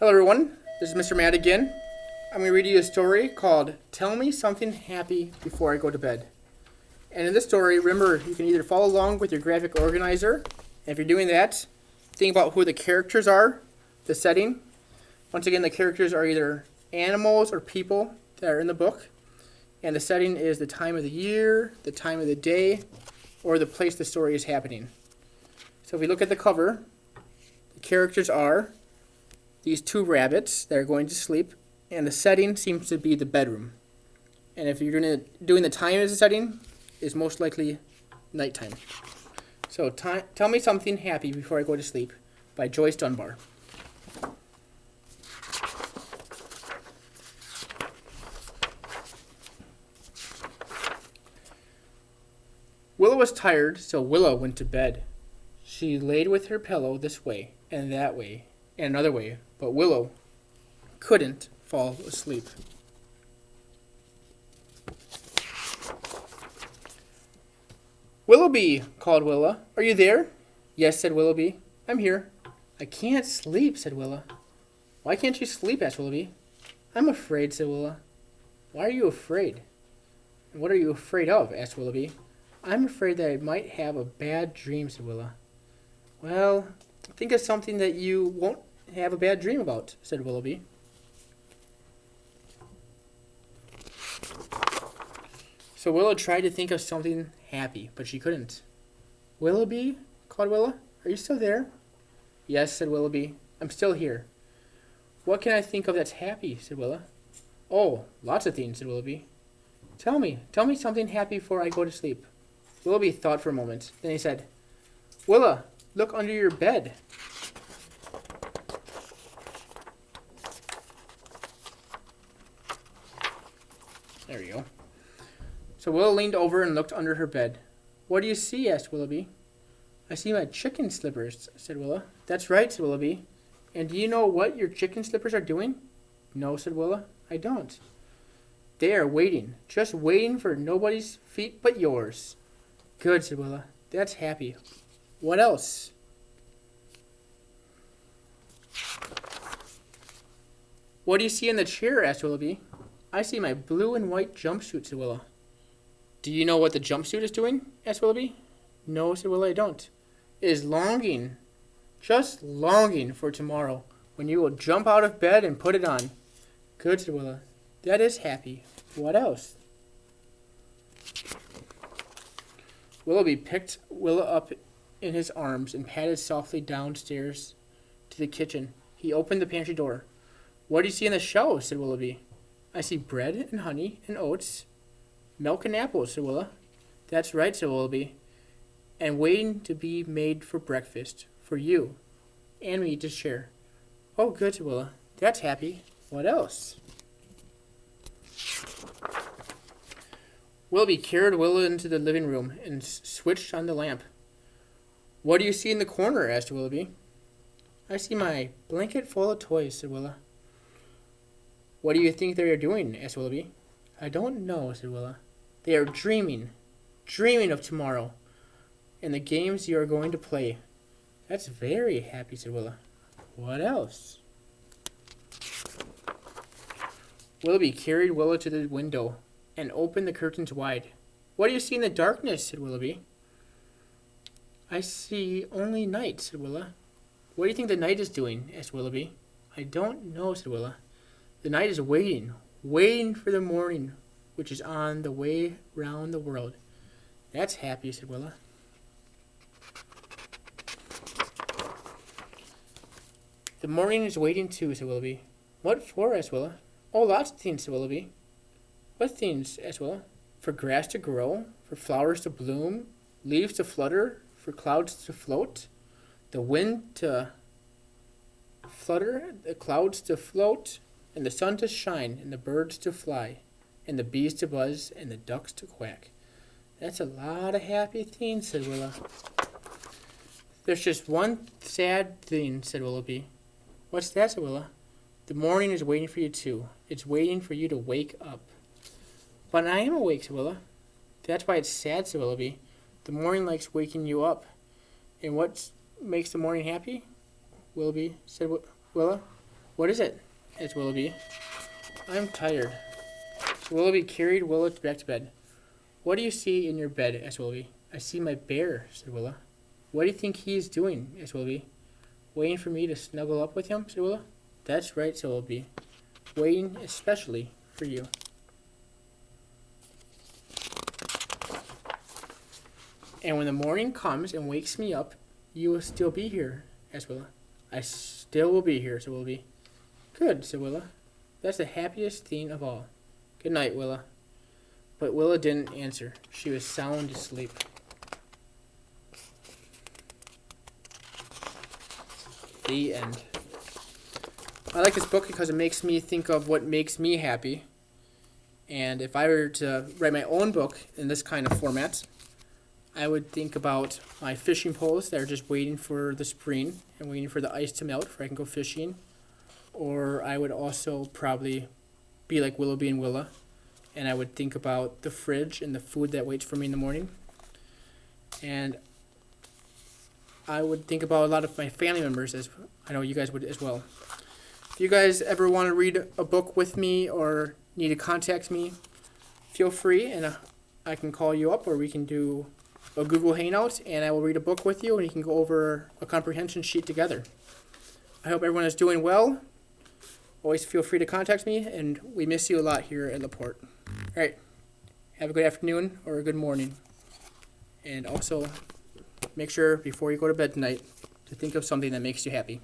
Hello everyone, this is Mr. Matt again. I'm going to read you a story called Tell Me Something Happy Before I Go to Bed. And in this story, remember, you can either follow along with your graphic organizer, and if you're doing that, think about who the characters are, the setting. Once again, the characters are either animals or people that are in the book, and the setting is the time of the year, the time of the day, or the place the story is happening. So if we look at the cover, the characters are these two rabbits that are going to sleep, and the setting seems to be the bedroom. And if you're doing the time as a setting, is most likely nighttime. So Tell Me Something Happy Before I Go to Sleep by Joyce Dunbar. Willow was tired, so Willow went to bed. She laid with her pillow this way and that way and another way, but Willow couldn't fall asleep. "Willoughby," called Willa. "Are you there?" "Yes," said Willoughby. "I'm here." "I can't sleep," said Willa. "Why can't you sleep?" asked Willoughby. "I'm afraid," said Willa. "Why are you afraid?" "And what are you afraid of?" asked Willoughby. "I'm afraid that I might have a bad dream," said Willa. "Well, think of something that you won't have a bad dream about," said Willoughby. So Willa tried to think of something happy, but she couldn't. "Willoughby," called Willa, "are you still there?" "Yes," said Willoughby, "I'm still here." "What can I think of that's happy?" said Willa. "Oh, lots of things," said Willoughby. Tell me something happy before I go to sleep." Willoughby thought for a moment. Then he said, "Willa, look under your bed." There we go. So Willa leaned over and looked under her bed. "What do you see?" asked Willoughby. "I see my chicken slippers," said Willa. "That's right," said Willoughby. "And do you know what your chicken slippers are doing?" "No," said Willa, "I don't." "They are waiting, just waiting for nobody's feet but yours." "Good," said Willa. "That's happy. What else?" "What do you see in the chair?" asked Willoughby. "I see my blue and white jumpsuit," said Willa. "Do you know what the jumpsuit is doing?" asked Willoughby. "No," said Willa, "I don't." "It is longing, just longing for tomorrow, when you will jump out of bed and put it on." "Good," said Willa. "That is happy. What else?" Willoughby picked Willa up in his arms and padded softly downstairs to the kitchen. He opened the pantry door. "What do you see on the shelves?" said Willoughby. "I see bread and honey and oats, milk and apples," said Willa. "That's right," said Willoughby. "And waiting to be made for breakfast, for you and me to share." "Oh, good," said Willa. "That's happy. What else?" Willoughby carried Willa into the living room and switched on the lamp. "What do you see in the corner?" asked Willoughby. "I see my blanket full of toys," said Willa. "What do you think they are doing?" asked Willoughby. "I don't know," said Willa. "They are dreaming of tomorrow, and the games you are going to play." "That's very happy," said Willa. "What else?" Willoughby carried Willa to the window and opened the curtains wide. "What do you see in the darkness?" said Willoughby. "I see only night," said Willa. "What do you think the night is doing?" asked Willoughby. "I don't know," said Willa. "The night is waiting for the morning, which is on the way round the world." "That's happy," said Willa. "The morning is waiting too," said Willoughby. "What for?" asked Willa. "Oh, lots of things," said Willoughby. "What things?" asked Willa. "For grass to grow, for flowers to bloom, leaves to flutter, for clouds to float, the wind to flutter, the clouds to float, and the sun to shine, and the birds to fly, and the bees to buzz, and the ducks to quack." "That's a lot of happy things," said Willa. "There's just one sad thing," said Willoughby. "What's that?" said Willa. "The morning is waiting for you too. It's waiting for you to wake up." "But I am awake," said Willa. "That's why it's sad," said Willoughby. "The morning likes waking you up. And what makes the morning happy?" Willoughby said Willa. What is it? Asked Willoughby. I'm tired. So Willoughby carried Willa back to bed. What do you see in your bed? Asked Willoughby. I see my bear, said Willa. What do you think he is doing? Asked Willoughby. Waiting for me to snuggle up with him, said Willa. That's right, said Willoughby. Waiting especially for you. And when the morning comes and wakes me up, you will still be here, asked Willa. I still will be here, said Willoughby. Good, said Willa. That's the happiest thing of all. Good night, Willa. But Willa didn't answer. She was sound asleep. The end. I like this book because it makes me think of what makes me happy. And if I were to write my own book in this kind of format, I would think about my fishing poles that are just waiting for the spring and waiting for the ice to melt before I can go fishing. Or I would also probably be like Willoughby and Willa, and I would think about the fridge and the food that waits for me in the morning. And I would think about a lot of my family members, as I know you guys would as well. If you guys ever want to read a book with me or need to contact me, feel free, and I can call you up, or we can do a Google Hangout, and I will read a book with you, and you can go over a comprehension sheet together. I hope everyone is doing well. Always feel free to contact me, and we miss you a lot here at LaPorte. All right, have a good afternoon or a good morning. And also, make sure before you go to bed tonight to think of something that makes you happy.